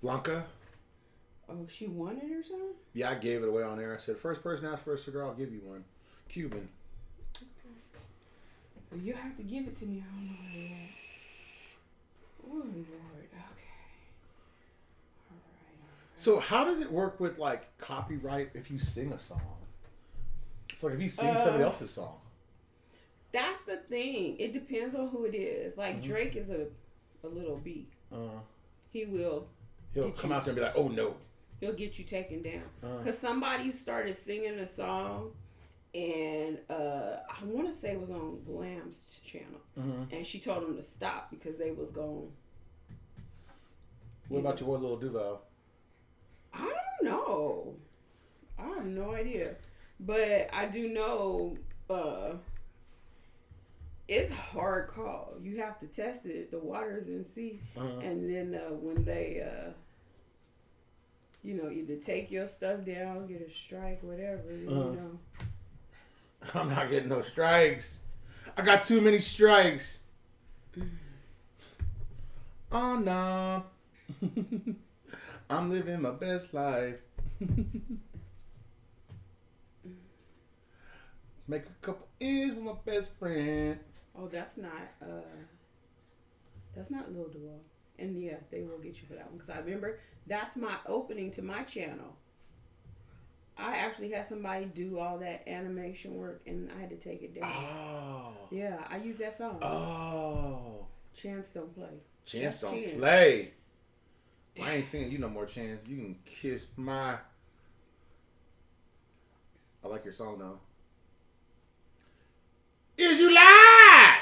Blanca. Oh, she won it or something? Yeah, I gave it away on air. I said, first person asked for a cigar, I'll give you one. Cuban. Okay. Well, you have to give it to me. I don't know where it is. Oh, Lord. Okay. All right. So how does it work with like copyright if you sing a song? It's like if you sing somebody else's song. That's the thing. It depends on who it is. Like Drake is a little beat. He'll come out there and be like, oh no. He'll get you taken down. Because somebody started singing a song, and I want to say it was on Glam's channel. And she told him to stop because they was going. What about your boy Lil Duval? I don't know. I have no idea. But I do know it's a hard call. You have to test it, the waters, and see. And then when they... either take your stuff down, get a strike, whatever, I'm not getting no strikes. I got too many strikes. Oh, no. I'm living my best life. Make a couple ends with my best friend. Oh, that's not Lil Duval. And yeah, they will get you for that one. Because I remember that's my opening to my channel. I actually had somebody do all that animation work and I had to take it down. Oh. Yeah, I use that song. Oh. Chance Don't Play. Chance Don't Play. I ain't singing you no more, Chance. You can kiss my... I like your song, though. Is you live?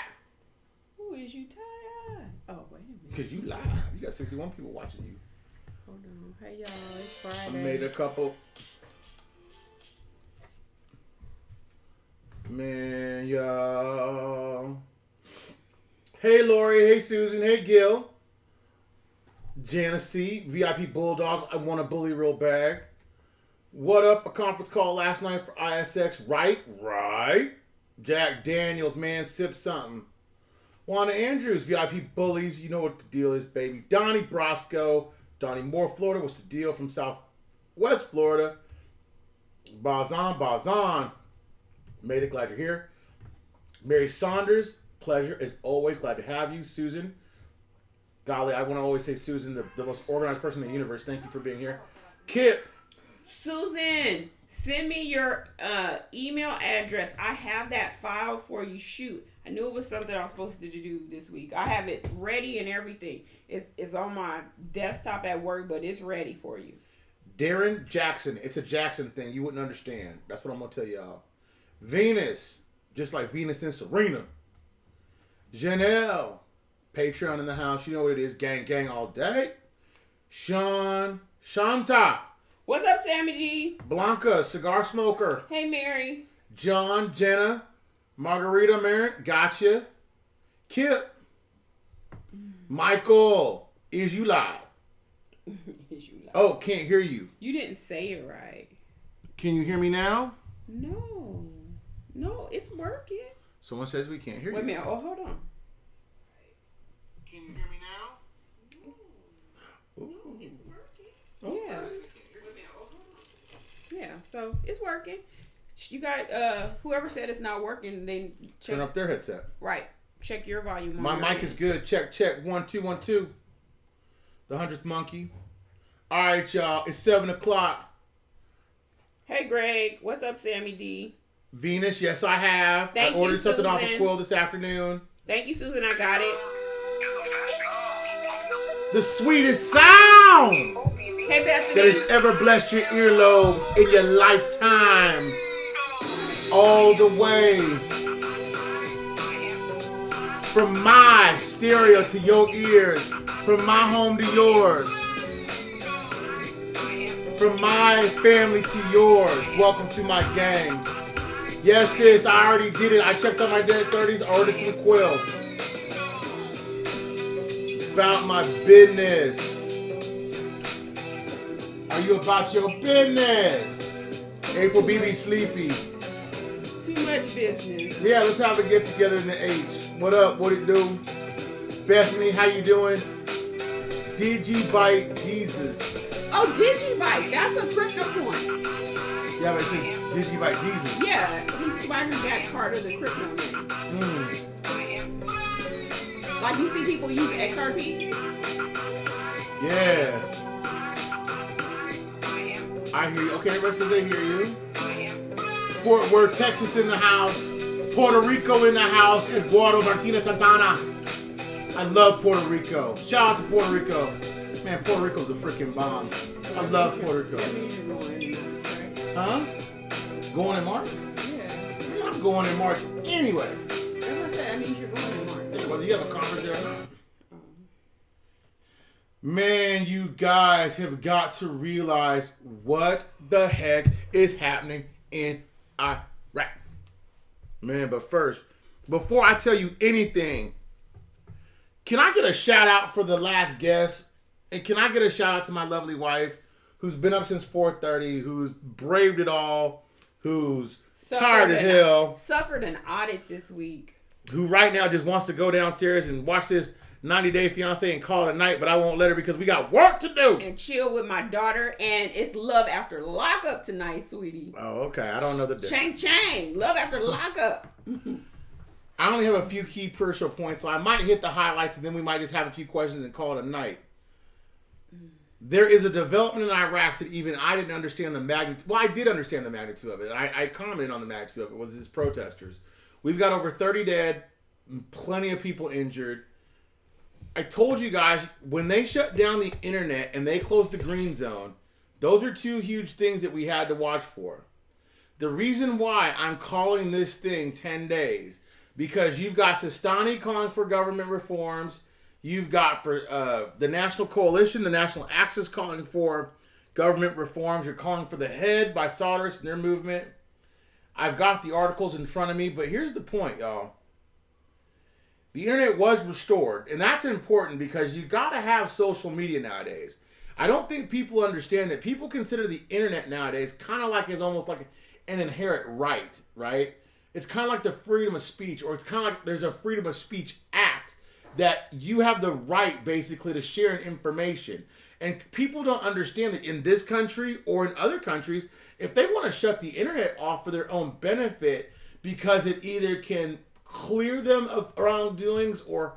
Who is you tired? Oh, wait a minute. Because you live. You got 61 people watching you. Hold on. Hey, y'all. It's Friday. I made a couple. Man, y'all. Hey, Lori. Hey, Susan. Hey, Gil. Janice C. VIP Bulldogs. I want a bully real bag. What up? A conference call last night for ISX. Right. Jack Daniels, man, sip something. Wanda Andrews, VIP Bullies. You know what the deal is, baby. Donnie Brosco. Donnie Moore, Florida. What's the deal from Southwest Florida? Bazan. Made it. Glad you're here. Mary Saunders. Pleasure as always. Glad to have you. Susan. Golly, I want to always say Susan, the most organized person in the universe. Thank you for being here. Kip. Susan, send me your email address. I have that file for you. Shoot. I knew it was something I was supposed to do this week. I have it ready and everything. It's on my desktop at work, but it's ready for you. Darren Jackson. It's a Jackson thing. You wouldn't understand. That's what I'm going to tell y'all. Venus. Just like Venus and Serena. Janelle. Patreon in the house. You know what it is. Gang all day. Shanta. What's up, Sammy D? Blanca, cigar smoker. Hey, Mary. John, Jenna, Margarita, Mary, gotcha. Kip. Michael, is you live? Is you live? Oh, can't hear you. You didn't say it right. Can you hear me now? No, it's working. Someone says we can't hear you. Wait a minute. Oh, hold on. Can you hear me now? No, it's working. Okay. Yeah. Yeah, so it's working. You got whoever said it's not working, then check. Turn up their headset. Right. Check your volume. My mic is good. Check. 1 2 1 2. The 100th monkey. All right, y'all. It's 7 o'clock. Hey, Greg. What's up, Sammy D? Venus. Yes, I have. I ordered something off of Quill this afternoon. Thank you, Susan. I got it. The sweetest sound. Hey, Bethany. That has ever blessed your earlobes in your lifetime. All the way. From my stereo to your ears. From my home to yours. From my family to yours. Welcome to my gang. Yes, sis, I already did it. I checked on my dead 30s. I ordered some Quill. About my business. Are you about your business? April BB sleepy. Too much business. Yeah, let's have a get together in the H. What up? What it do? Bethany, how you doing? Digibite Jesus. Oh, Digibite. That's a crypto coin. Yeah, but it says Digibite Jesus. Yeah, he swaggered that part of the crypto name. Like you see people use XRP. Yeah. I hear you. Okay, everybody says they hear you. Fort Worth, Texas in the house. Puerto Rico in the house. Eduardo Martinez Santana. I love Puerto Rico. Shout out to Puerto Rico. Man, Puerto Rico's a freaking bomb. I love Puerto Rico. That means you're going in March, right? Huh? Going in March? Yeah. Man, I'm going in March anyway. That's what I said. That means you're going in March. Yeah, whether you have a conference there or not. Man, you guys have got to realize what the heck is happening in Iraq. Man, but first, before I tell you anything, can I get a shout out for the last guest? And can I get a shout out to my lovely wife who's been up since 4:30, who's braved it all, who's tired as hell. Suffered an audit this week. Who right now just wants to go downstairs and watch this 90 Day Fiancé and call it a night, but I won't let her because we got work to do. And chill with my daughter, and it's love after lockup tonight, sweetie. Oh, okay. I don't know the difference. Chang chang. Love after lockup. I only have a few key crucial points, so I might hit the highlights, and then we might just have a few questions and call it a night. There is a development in Iraq that even I didn't understand the magnitude. Well, I did understand the magnitude of it. I commented on the magnitude of it. Was these protesters. We've got over 30 dead, plenty of people injured. I told you guys, when they shut down the internet and they closed the green zone, those are two huge things that we had to watch for. The reason why I'm calling this thing 10 days, because you've got Sistani calling for government reforms. You've got for the National Coalition, the National Axis calling for government reforms. You're calling for the Head by Sodders and their movement. I've got the articles in front of me, but here's the point, y'all. The internet was restored, and that's important because you got to have social media nowadays. I don't think people understand that people consider the internet nowadays kind of like it's almost like an inherent right? It's kind of like the freedom of speech, or it's kind of like there's a freedom of speech act that you have the right basically to share information. And people don't understand that in this country or in other countries, if they want to shut the internet off for their own benefit because it either can clear them of wrongdoings or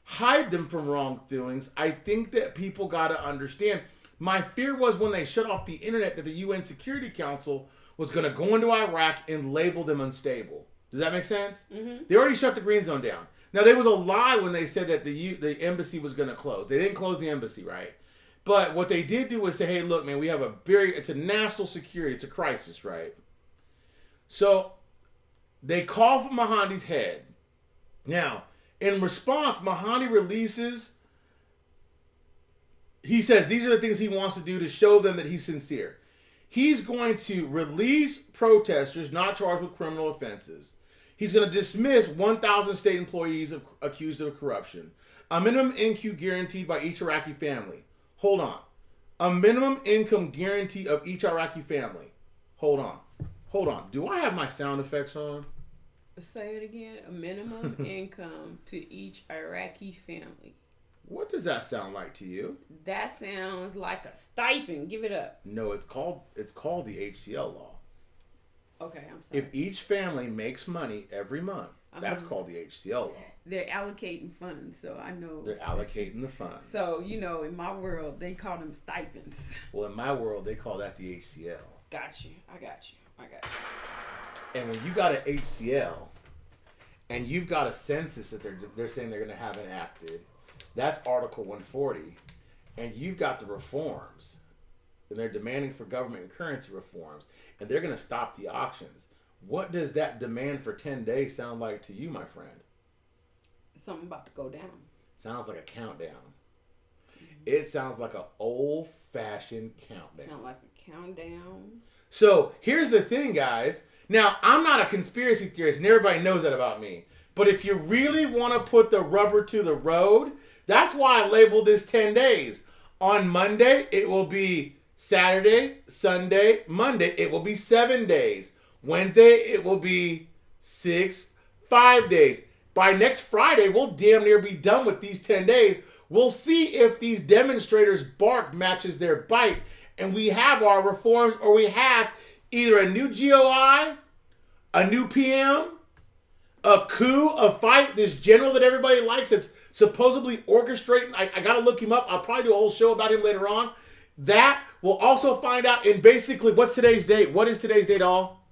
hide them from wrongdoings, I think that people got to understand. My fear was when they shut off the internet that the UN Security Council was going to go into Iraq and label them unstable. Does that make sense? Mm-hmm. They already shut the green zone down. Now, there was a lie when they said that the embassy was going to close. They didn't close the embassy, right? But what they did do was say, hey, look, man, we have it's a national security. It's a crisis, right? So they call for Mahdi's head. Now, in response, Mahdi releases, he says these are the things he wants to do to show them that he's sincere. He's going to release protesters not charged with criminal offenses. He's going to dismiss 1,000 state employees accused of corruption. A minimum income guaranteed by each Iraqi family. Hold on. A minimum income guarantee of each Iraqi family. Hold on. Do I have my sound effects on? Say it again. A minimum income to each Iraqi family. What does that sound like to you? That sounds like a stipend. Give it up. No, it's called the HCL law. Okay, I'm sorry. If each family makes money every month, that's called the HCL law. They're allocating funds, so I know. They're allocating the funds. So, in my world, they call them stipends. Well, in my world, they call that the HCL. Got you. I got you. And when you got an HCL, and you've got a census that they're saying they're going to have enacted, that's Article 140, and you've got the reforms, and they're demanding for government and currency reforms, and they're going to stop the auctions. What does that demand for 10 days sound like to you, my friend? Something about to go down. Sounds like a countdown. Mm-hmm. It sounds like an old-fashioned countdown. Sound like a countdown. So here's the thing, guys. Now, I'm not a conspiracy theorist, and everybody knows that about me. But if you really want to put the rubber to the road, that's why I labeled this 10 days. On Monday, it will be Saturday, Sunday, Monday, it will be 7 days. Wednesday, it will be 5 days. By next Friday, we'll damn near be done with these 10 days, We'll see if these demonstrators' bark matches their bite, and we have our reforms, or we have either a new GOI, a new PM, a coup, a fight, this general that everybody likes that's supposedly orchestrating. I got to look him up. I'll probably do a whole show about him later on. That we'll also find out in basically, what's today's date? What is today's date, all?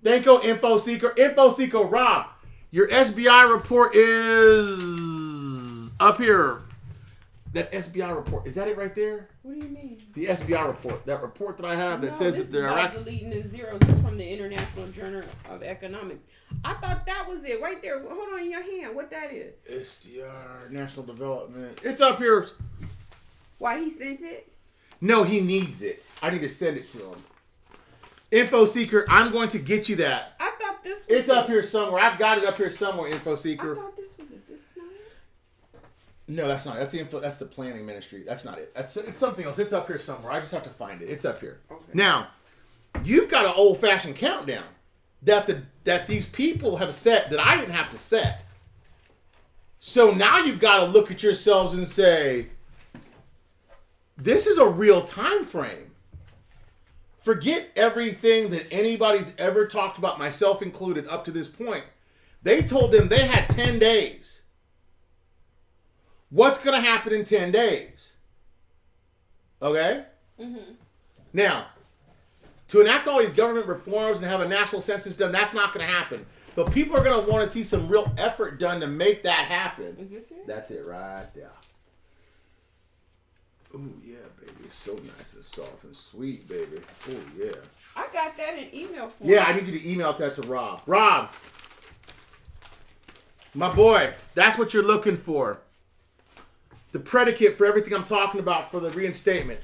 Thank you, Info Seeker. Info Seeker, Rob, your SBI report is up here. That SBI report, is that it right there? What do you mean? The SBI report, that report that I have that says that the Iraqi deleting the zeros. This is from the International Journal of Economics. I thought that was it right there. Hold on in your hand. What that is? SDR, National Development. It's up here. Why he sent it? No, he needs it. I need to send it to him. Info Seeker, I'm going to get you that. I thought this was It's up here somewhere. I've got it up here somewhere, Info Seeker. I thought this was it. This is not it? No, that's not it. That's the planning ministry. That's not it. It's something else. It's up here somewhere. I just have to find it. It's up here. Okay. Now, you've got an old-fashioned countdown that these people have set that I didn't have to set. So now you've got to look at yourselves and say, this is a real time frame. Forget everything that anybody's ever talked about, myself included, up to this point. They told them they had 10 days. What's going to happen in 10 days? Okay? Mm-hmm. Now, to enact all these government reforms and have a national census done, that's not going to happen. But people are going to want to see some real effort done to make that happen. Is this it? That's it right there. Ooh, yeah, baby. It's so nice and soft and sweet, baby. Ooh, yeah. I got that in email form. Yeah, I need you to email that to Rob. Rob, my boy, that's what you're looking for. The predicate for everything I'm talking about for the reinstatement.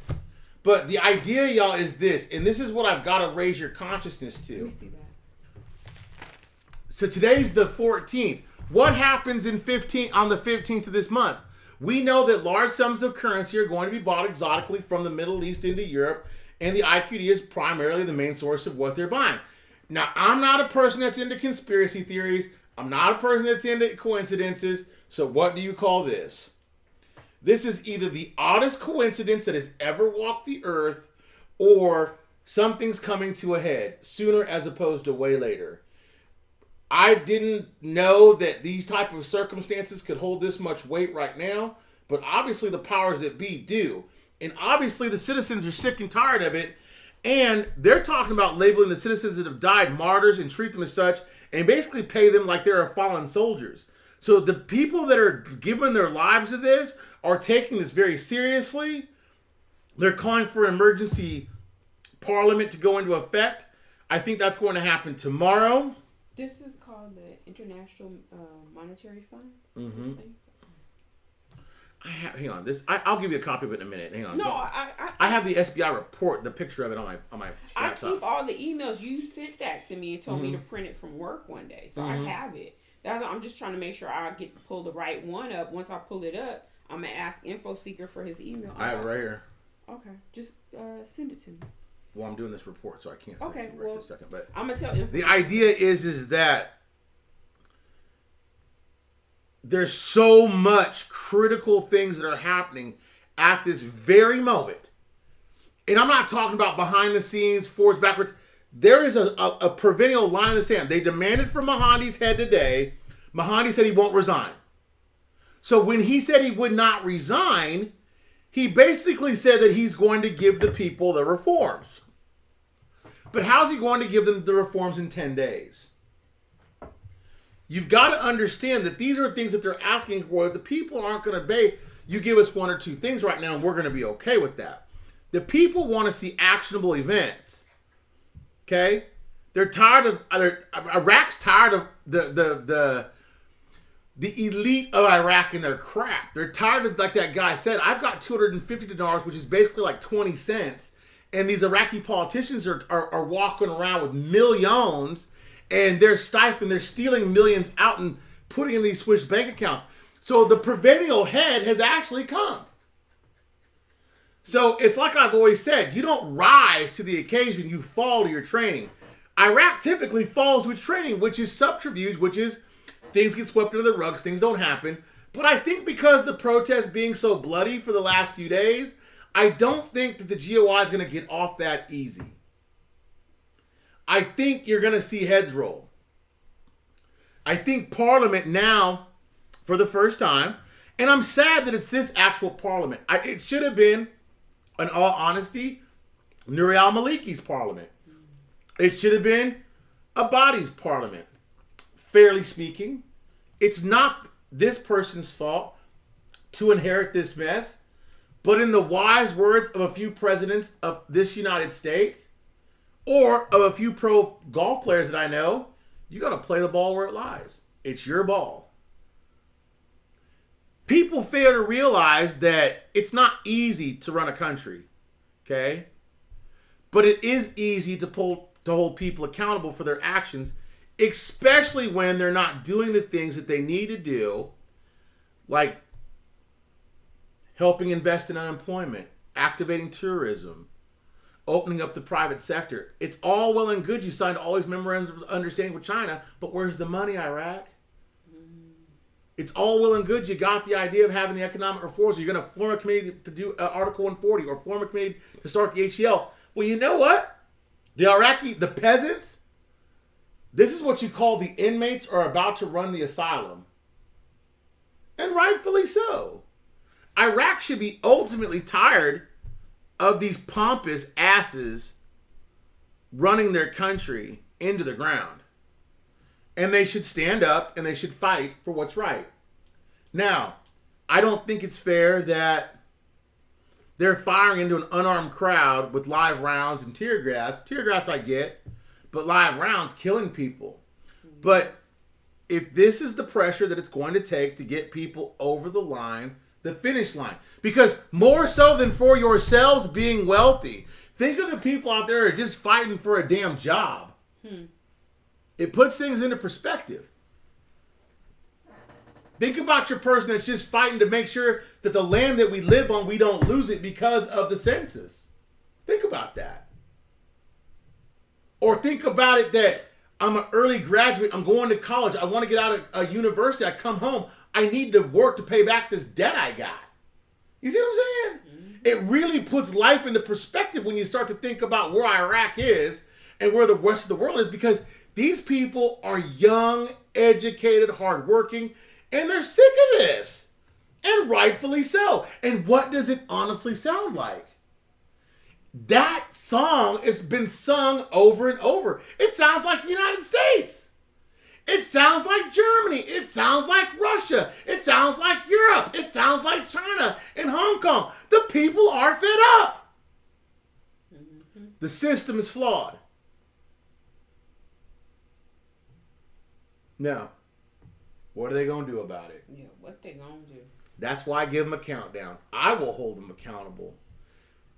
But the idea, y'all, is this, and this is what I've got to raise your consciousness to. Let me see that. So today's the 14th. What happens on the 15th of this month? We know that large sums of currency are going to be bought exotically from the Middle East into Europe, and the IQD is primarily the main source of what they're buying. Now, I'm not a person that's into conspiracy theories. I'm not a person that's into coincidences. So what do you call this? This is either the oddest coincidence that has ever walked the earth, or something's coming to a head sooner as opposed to way later. I didn't know that these type of circumstances could hold this much weight right now, but obviously the powers that be do. And obviously the citizens are sick and tired of it, and they're talking about labeling the citizens that have died martyrs and treat them as such, and basically pay them like they're fallen soldiers. So the people that are giving their lives to this are taking this very seriously. They're calling for emergency parliament to go into effect. I think that's going to happen tomorrow. This is called the International Monetary Fund. Mm-hmm. Hang on. I'll give you a copy of it in a minute. Hang on. No, I have the SBI report, the picture of it on my laptop. I keep all the emails. You sent that to me and told me to print it from work one day, so I have it. I'm just trying to make sure I get to pull the right one up. Once I pull it up, I'm gonna ask Info Seeker for his email. I have it right here. Okay, just send it to me. Well, I'm doing this report, so I can't send it to you right this second. But I'm gonna tell Info. The idea is that there's so much critical things that are happening at this very moment. And I'm not talking about behind the scenes, forwards, backwards. There is a perennial line in the sand. They demanded from Mahandi's head today. Mahandi said he won't resign. So when he said he would not resign, he basically said that he's going to give the people the reforms. But how's he going to give them the reforms in 10 days? You've got to understand that these are things that they're asking for. The people aren't going to obey. You give us one or two things right now, and we're going to be okay with that. The people want to see actionable events. Okay? They're tired of... Iraq's tired of the elite of Iraq and their crap. They're tired of, like that guy said, I've got 250 dinars, which is basically like 20 cents. And these Iraqi politicians are walking around with millions, and they're stifling, they're stealing millions out and putting in these Swiss bank accounts. So the proverbial head has actually come. So it's like I've always said, you don't rise to the occasion, you fall to your training. Iraq typically falls with training, which is subterfuge, which is things get swept under the rugs, things don't happen. But I think because the protest being so bloody for the last few days, I don't think that the GOI is going to get off that easy. I think you're going to see heads roll. I think Parliament now, for the first time, and I'm sad that it's this actual Parliament. It should have been, in all honesty, Nouri al-Maliki's Parliament. It should have been Abadi's Parliament. Fairly speaking, it's not this person's fault to inherit this mess, but in the wise words of a few presidents of this United States, or of a few pro golf players that I know, you got to play the ball where it lies. It's your ball. People fail to realize that it's not easy to run a country, okay? But it is easy to hold people accountable for their actions, especially when they're not doing the things that they need to do, like helping invest in unemployment, activating tourism, opening up the private sector. It's all well and good you signed all these memorandums of understanding with China, but where's the money, Iraq? It's all well and good you got the idea of having the economic reforms. You're going to form a committee to do Article 140 or form a committee to start the HCL. Well, you know what? The peasants, this is what you call the inmates are about to run the asylum. And rightfully so. Iraq should be ultimately tired of these pompous asses running their country into the ground. And they should stand up and they should fight for what's right. Now, I don't think it's fair that they're firing into an unarmed crowd with live rounds and tear gas. Tear gas I get, but live rounds killing people. But if this is the pressure that it's going to take to get people over the line, the finish line, because more so than for yourselves being wealthy, think of the people out there who are just fighting for a damn job. It puts things into perspective. Think about your person that's just fighting to make sure that the land that we live on, we don't lose it because of the census. Think about that. Or think about it that I'm an early graduate, I'm going to college, I want to get out of university, I come home, I need to work to pay back this debt I got. You see what I'm saying? Mm-hmm. It really puts life into perspective when you start to think about where Iraq is and where the rest of the world is, because these people are young, educated, hardworking, and they're sick of this. And rightfully so. And what does it honestly sound like? That song has been sung over and over. It sounds like the United States. It sounds like Germany. It sounds like Russia. It sounds like Europe. It sounds like China and Hong Kong. The people are fed up. Mm-hmm. The system is flawed. Now, what are they going to do about it? Yeah, what they going to do? That's why I give them a countdown. I will hold them accountable.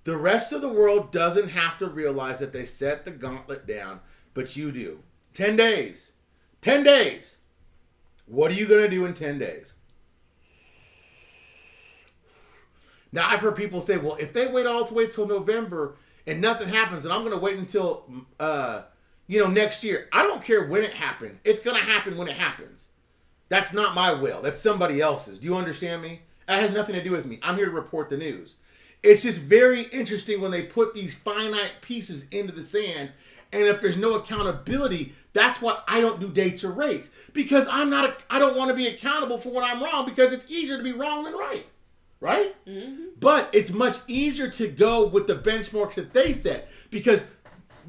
The rest of the world doesn't have to realize that they set the gauntlet down, but you do. 10 days. 10 days. What are you going to do in 10 days? Now, I've heard people say, well, if they wait till November and nothing happens, and I'm going to wait until, next year. I don't care when it happens. It's going to happen when it happens. That's not my will. That's somebody else's. Do you understand me? That has nothing to do with me. I'm here to report the news. It's just very interesting when they put these finite pieces into the sand, and if there's no accountability, that's why I don't do dates or rates, because I don't want to be accountable for when I'm wrong, because it's easier to be wrong than right. Right? Mm-hmm. But it's much easier to go with the benchmarks that they set, because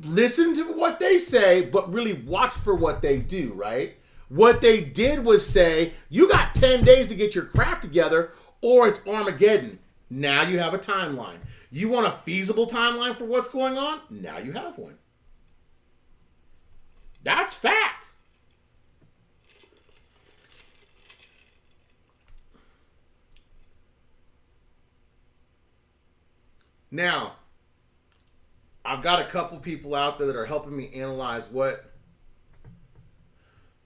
listen to what they say, but really watch for what they do, right? What they did was say, you got 10 days to get your crap together, or it's Armageddon. Now you have a timeline. You want a feasible timeline for what's going on? Now you have one. That's fact. Now, I've got a couple people out there that are helping me analyze what,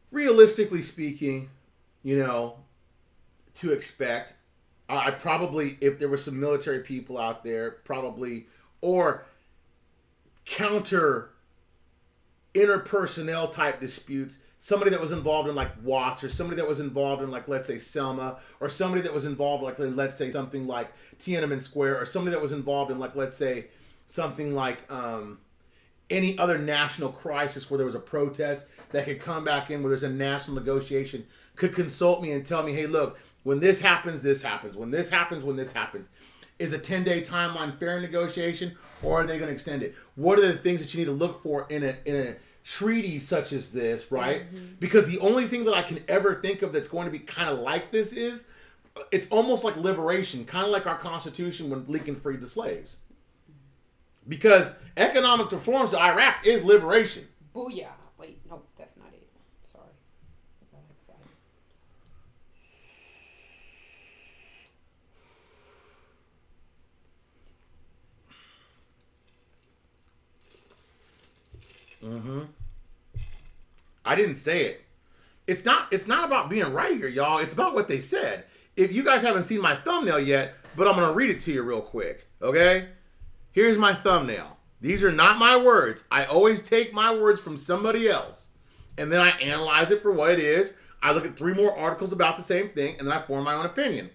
realistically speaking, to expect. I probably, if there were some military people out there, probably, or counter interpersonnel type disputes, somebody that was involved in like Watts, or somebody that was involved in like, let's say, Selma, or somebody that was involved like, let's say, something like Tiananmen Square, or somebody that was involved in like, let's say, something like any other national crisis where there was a protest that could come back in, where there's a national negotiation, could consult me and tell me, hey, look, when this happens, this happens. When this happens, when this happens. Is a 10-day timeline fair negotiation, or are they going to extend it? What are the things that you need to look for in a treaty such as this, right? Because the only thing that I can ever think of that's going to be kind of like this is, it's almost like liberation, kind of like our Constitution when Lincoln freed the slaves. Because economic reforms to Iraq is liberation. Booyah. Wait, no, that's not it. Sorry. I got excited. I didn't say it. It's not about being right here, y'all. It's about what they said. If you guys haven't seen my thumbnail yet, but I'm going to read it to you real quick, okay? Here's my thumbnail. These are not my words. I always take my words from somebody else, and then I analyze it for what it is. I look at 3 more articles about the same thing, and then I form my own opinion.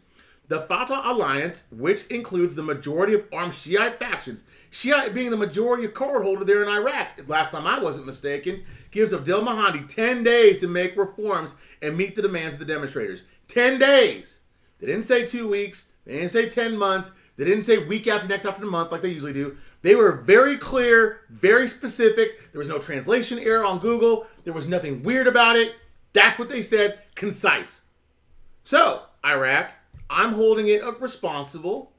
The Fatah alliance, which includes the majority of armed Shiite factions, Shiite being the majority of cardholder there in Iraq, last time I wasn't mistaken, gives Abdel Mahdi 10 days to make reforms and meet the demands of the demonstrators. 10 days. They didn't say 2 weeks. They didn't say 10 months. They didn't say week after next after the month like they usually do. They were very clear, very specific. There was no translation error on Google. There was nothing weird about it. That's what they said. Concise. So, Iraq, I'm holding it responsible,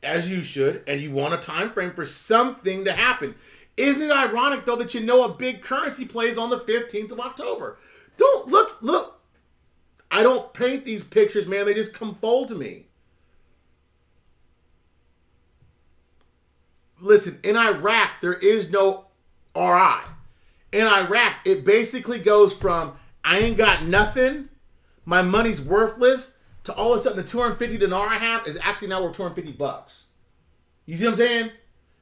as you should, and you want a time frame for something to happen. Isn't it ironic, though, that you know a big currency plays on the 15th of October? Don't look. I don't paint these pictures, man. They just come full to me. Listen, in Iraq, there is no RI. In Iraq, it basically goes from I ain't got nothing, my money's worthless, to all of a sudden the 250 dinar I have is actually now worth $250. You see what I'm saying?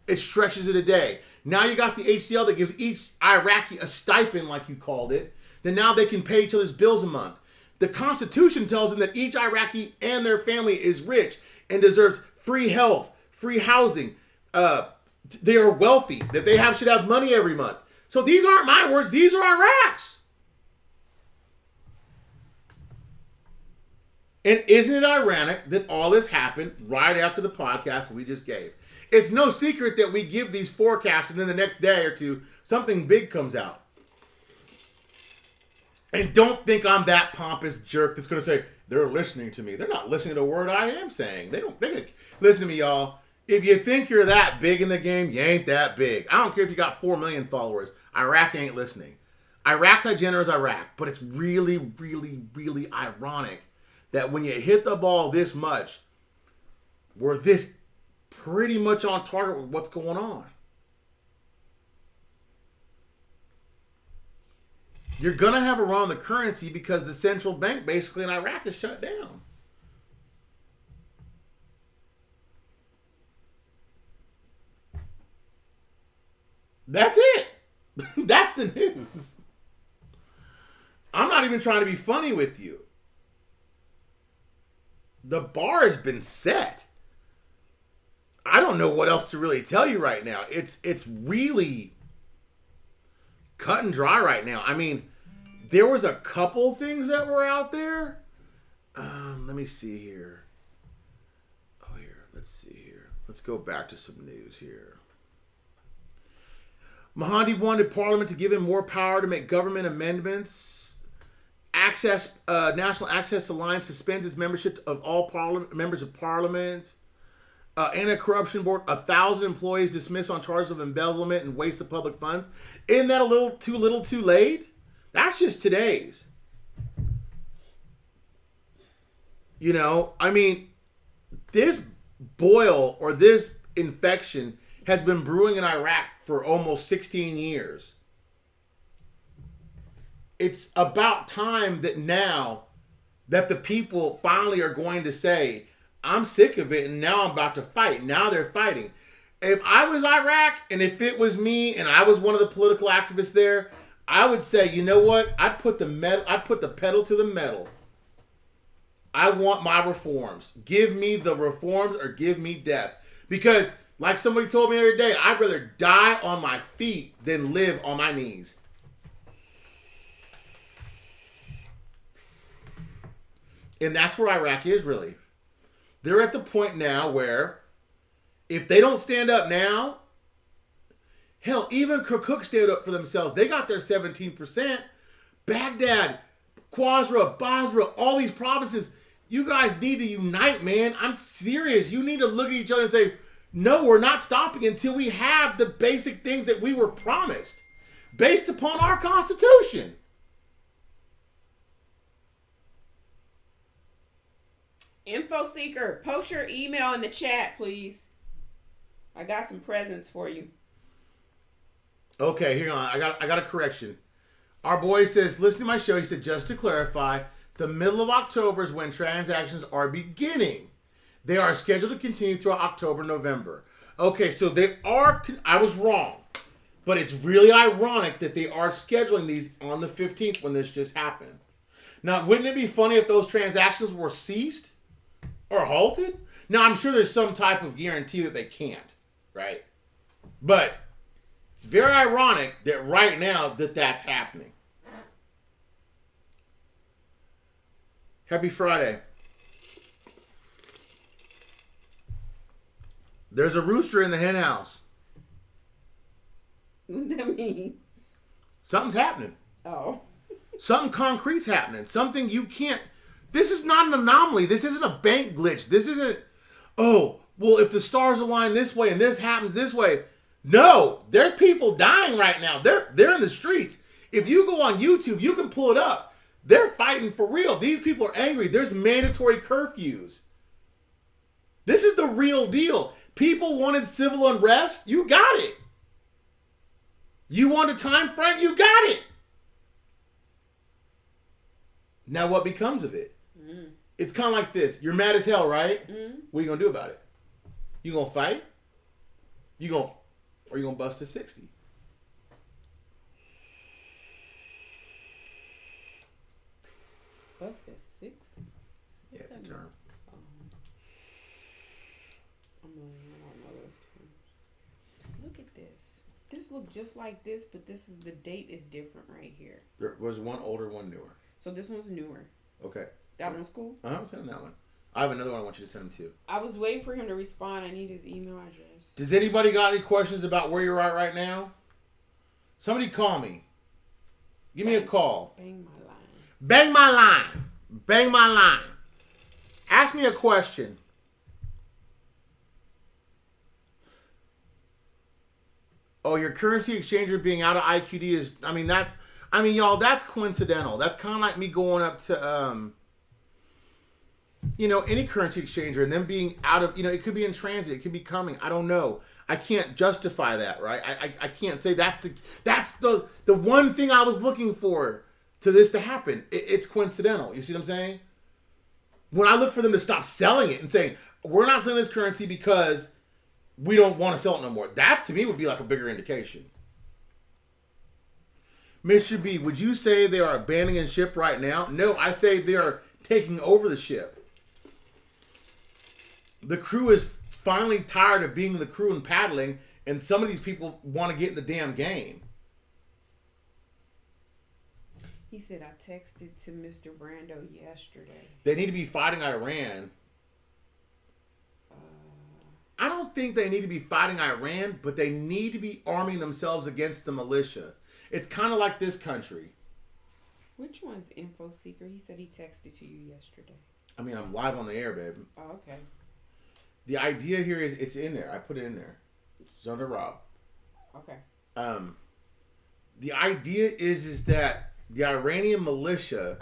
It stretches it a day. Now you got the HCL that gives each Iraqi a stipend, like you called it. Then now they can pay each other's bills a month. The Constitution tells them that each Iraqi and their family is rich and deserves free health, free housing. They are wealthy, that they should have money every month. So these aren't my words, these are Iraq's. And isn't it ironic that all this happened right after the podcast we just gave? It's no secret that we give these forecasts and then the next day or two, something big comes out. And don't think I'm that pompous jerk that's going to say, they're listening to me. They're not listening to a word I am saying. They don't think. Listen to me, y'all. If you think you're that big in the game, you ain't that big. I don't care if you got 4 million followers. Iraq ain't listening. Iraq's agenda is Iraq. But it's really, really, really ironic that when you hit the ball this much, we're this pretty much on target with what's going on. You're going to have a run on the currency because the central bank basically in Iraq is shut down. That's it. That's the news. I'm not even trying to be funny with you. The bar has been set. I don't know what else to really tell you right now. It's really cut and dry right now. I mean, there was a couple things that were out there. Let me see here. Let's see here. Let's go back to some news here. Mahdi wanted Parliament to give him more power to make government amendments. National Access Alliance suspends its membership of all members of Parliament. Anti-Corruption Board, 1,000 employees dismissed on charges of embezzlement and waste of public funds. Isn't that a little too late? That's just today's. You know, I mean, this boil or this infection has been brewing in Iraq for almost 16 years. It's about time that now that the people finally are going to say, I'm sick of it and now I'm about to fight. Now they're fighting. If I was Iraq and if it was me and I was one of the political activists there, I would say, you know what? I'd put the pedal to the metal. I want my reforms. Give me the reforms or give me death. Because, like somebody told me the other day, I'd rather die on my feet than live on my knees. And that's where Iraq is, really. They're at the point now where if they don't stand up now, hell, even Kirkuk stood up for themselves. They got their 17%. Baghdad, Qasra, Basra, all these provinces, you guys need to unite, man. I'm serious. You need to look at each other and say, no, we're not stopping until we have the basic things that we were promised based upon our Constitution. Info Seeker, post your email in the chat, please. I got some presents for you. Okay, hang on. I got a correction. Our boy says, listen to my show. He said, just to clarify, the middle of October is when transactions are beginning. They are scheduled to continue throughout October, November. Okay, so they are, I was wrong. But it's really ironic that they are scheduling these on the 15th when this just happened. Now, wouldn't it be funny if those transactions were ceased or halted? Now, I'm sure there's some type of guarantee that they can't, right? But it's very ironic that right now that's happening. Happy Friday. There's a rooster in the hen house. What does that mean? Something's happening. Oh. Something concrete's happening. Something you can't. This is not an anomaly. This isn't a bank glitch. This isn't, oh, well, if the stars align this way and this happens this way. No, there's people dying right now. They're in the streets. If you go on YouTube, you can pull it up. They're fighting for real. These people are angry. There's mandatory curfews. This is the real deal. People wanted civil unrest. You got it. You want a time frame? You got it. Now what becomes of it? Mm. It's kind of like this. You're mad as hell, right? Mm. What are you going to do about it? You going to fight? Or you going to bust to 60? Bust at 60? Yeah, it's a term. I don't know those terms. Look at this. This looks just like this, but the date is different right here. There was one older, one newer. So this one's newer. Okay. That one's cool? I'll send him that one. I have another one I want you to send him to. I was waiting for him to respond. I need his email address. Does anybody got any questions about where you're at right now? Somebody call me. Give me a call. Bang my line. Bang my line. Bang my line. Ask me a question. Oh, your currency exchanger being out of IQD is, y'all, that's coincidental. That's kind of like me going up to, any currency exchanger and them being out of, it could be in transit. It could be coming. I don't know. I can't justify that, right? I can't say that's the one thing I was looking for to this to happen. It's coincidental. You see what I'm saying? When I look for them to stop selling it and saying, we're not selling this currency because we don't want to sell it no more. That, to me, would be like a bigger indication. Mr. B, would you say they are abandoning a ship right now? No, I say they are taking over the ship. The crew is finally tired of being the crew and paddling, and some of these people want to get in the damn game. He said, I texted to Mr. Brando yesterday. They need to be fighting Iran. I don't think they need to be fighting Iran, but they need to be arming themselves against the militia. It's kind of like this country. Which one's Info Seeker? He said he texted to you yesterday. I'm live on the air, babe. Oh, okay. The idea here is it's in there. I put it in there. It's under Rob. Okay. The idea is that the Iranian militia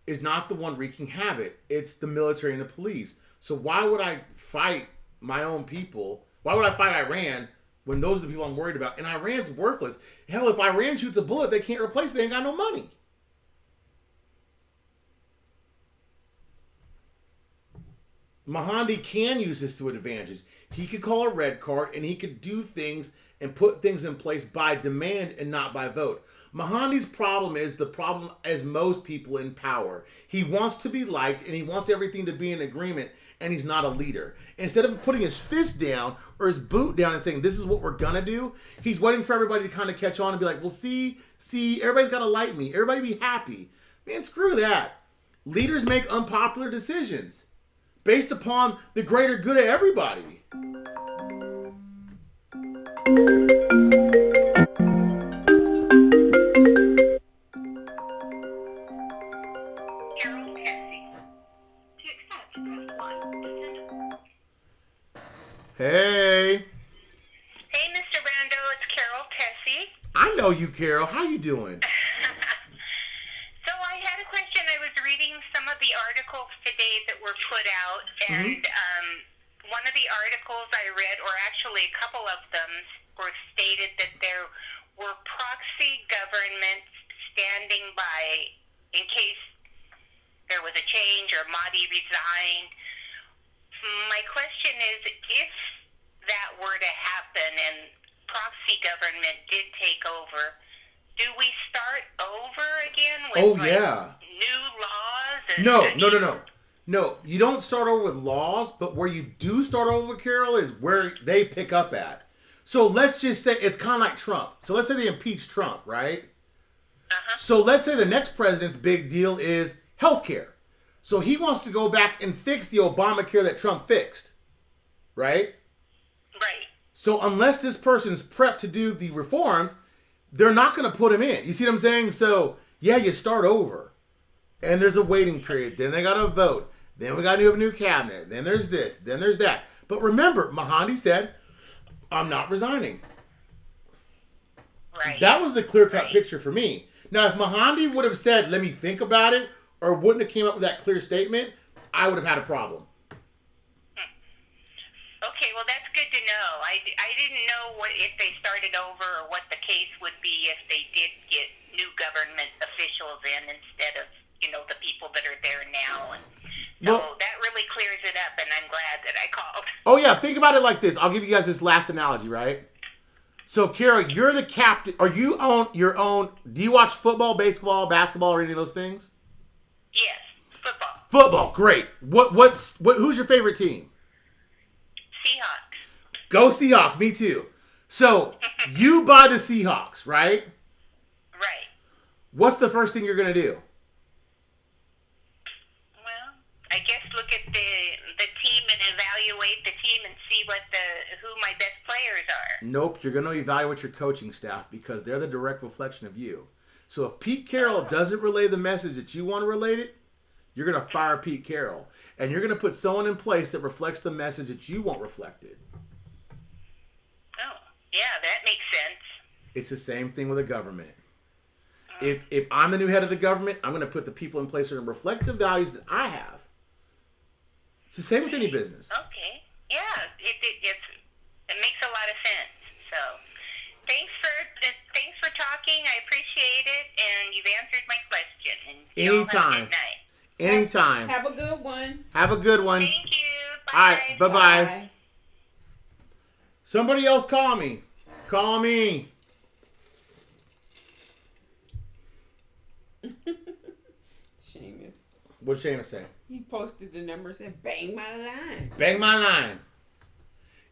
is not the one wreaking havoc. It's the military and the police. So why would I fight my own people? Why would I fight Iran when those are the people I'm worried about? And Iran's worthless. Hell, if Iran shoots a bullet, they can't replace it. They ain't got no money. Mahandi can use this to advantage. He could call a red card, and he could do things and put things in place by demand and not by vote. Mahandi's problem is the problem as most people in power. He wants to be liked, and he wants everything to be in agreement, and he's not a leader. Instead of putting his fist down or his boot down and saying, this is what we're going to do, he's waiting for everybody to kind of catch on and be like, well, see, everybody's got to like me. Everybody be happy. Man, screw that. Leaders make unpopular decisions based upon the greater good of everybody. Hey. Hey, Mr. Brando, it's Carol Tessie. I know you, Carol. How you doing? So I had a question. I was reading some of the articles today that were put out, and one of the articles I read, or actually a couple of them, were stated that there were proxy governments standing by in case there was a change or Mahdi resigned. My question is, if that were to happen and proxy government did take over, do we start over again with new laws? No, you don't start over with laws, but where you do start over, Carol, is where they pick up at. So let's just say it's kind of like Trump. So let's say they impeach Trump, right? Uh-huh. So let's say the next president's big deal is healthcare. So he wants to go back and fix the Obamacare that Trump fixed, right? Right. So unless this person's prepped to do the reforms, they're not going to put him in. You see what I'm saying? So, yeah, you start over. And there's a waiting period. Then they got to vote. Then we got to have a new cabinet. Then there's this. Then there's that. But remember, Mahandi said, I'm not resigning. Right. That was the clear-cut picture for me. Now, if Mahandi would have said, let me think about it, or wouldn't have came up with that clear statement, I would have had a problem. Okay, well, that's good to know. I didn't know what if they started over or what the case would be if they did get new government officials in instead of, the people that are there now. And so that really clears it up, and I'm glad that I called. Oh, yeah, think about it like this. I'll give you guys this last analogy, right? So, Kara, you're the captain, or you own your own, do you watch football, baseball, basketball, or any of those things? Yes, football. Football, great. Who's your favorite team? Seahawks. Go Seahawks, me too. So, you buy the Seahawks, right? Right. What's the first thing you're going to do? Well, I guess look at the team and evaluate the team and see who my best players are. Nope, you're going to evaluate your coaching staff because they're the direct reflection of you. So if Pete Carroll doesn't relay the message that you want to relay it, you're going to fire Pete Carroll. And you're going to put someone in place that reflects the message that you want reflected. Oh, yeah, that makes sense. It's the same thing with the government. If I'm the new head of the government, I'm going to put the people in place that are going to reflect the values that I have. It's the same with any business. Okay. Yeah, it makes a lot of sense. So, thanks for talking. I appreciate it, and you've answered my question. And Anytime. Have a good night. Anytime. Have a good one. Have a good one. Thank you. Bye. All right. Bye-bye. Bye. Somebody else call me. Call me. Seamus. What'd Seamus say? He posted the number, said, bang my line. Bang my line.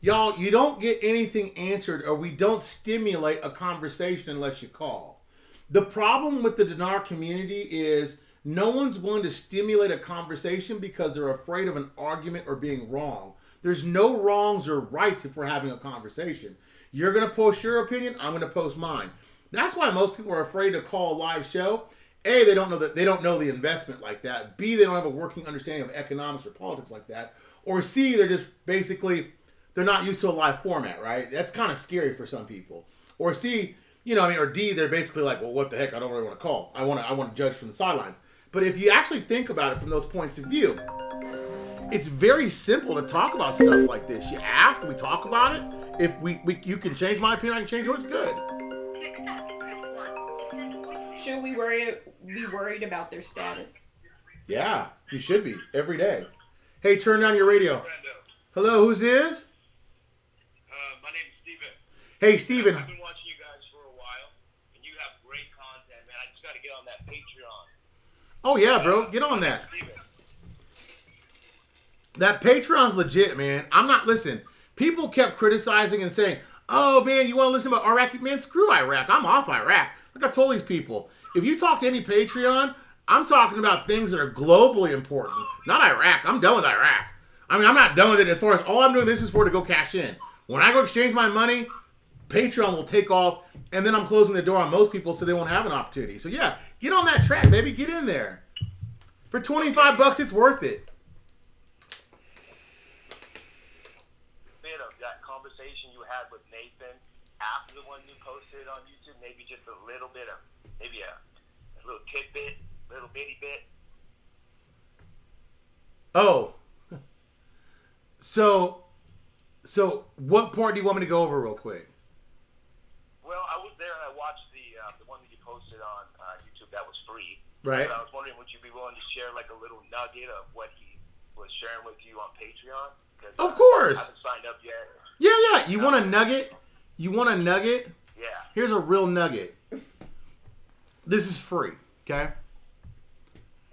Y'all, you don't get anything answered or we don't stimulate a conversation unless you call. The problem with the Dinar community is no one's willing to stimulate a conversation because they're afraid of an argument or being wrong. There's no wrongs or rights if we're having a conversation. You're going to post your opinion, I'm going to post mine. That's why most people are afraid to call a live show. A, they don't know the investment like that. B, they don't have a working understanding of economics or politics like that. Or C, they're just basically, they're not used to a live format, right? That's kind of scary for some people. Or C, or D, they're basically like, well, what the heck? I don't really want to call. I want to judge from the sidelines. But if you actually think about it from those points of view, it's very simple to talk about stuff like this. You ask, we talk about it. If you can change my opinion, I can change yours. Good. Should we be worried about their status? Yeah, you should be every day. Hey, turn down your radio. Brando. Hello, who's this? My name is Steven. Hey, Steven. I've been watching you guys for a while, and you have great content, man. I just got to get on that Patreon. Oh, yeah, bro. Get on that. Steven. That Patreon's legit, man. Listen, people kept criticizing and saying, oh, man, you want to listen about Iraqi? Man, screw Iraq. I'm off Iraq. Like I told these people, if you talk to any Patreon, I'm talking about things that are globally important, not Iraq. I'm done with Iraq. I mean, I'm not done with it as far as all I'm doing this is for to go cash in. When I go exchange my money, Patreon will take off, and then I'm closing the door on most people so they won't have an opportunity. So, yeah, get on that track, baby. Get in there. For $25, it's worth it. Bit of that conversation you had with Nathan after the one you posted on YouTube, maybe just a little bit of, maybe a little tidbit, little bitty bit. Oh. So what part do you want me to go over real quick? Well, I was there and I watched the one that you posted on YouTube that was free. Right. But I was wondering, would you be willing to share like a little nugget of what he was sharing with you on Patreon? Of course. I haven't signed up yet. Yeah. You want a nugget? Yeah. Here's a real nugget. This is free, okay?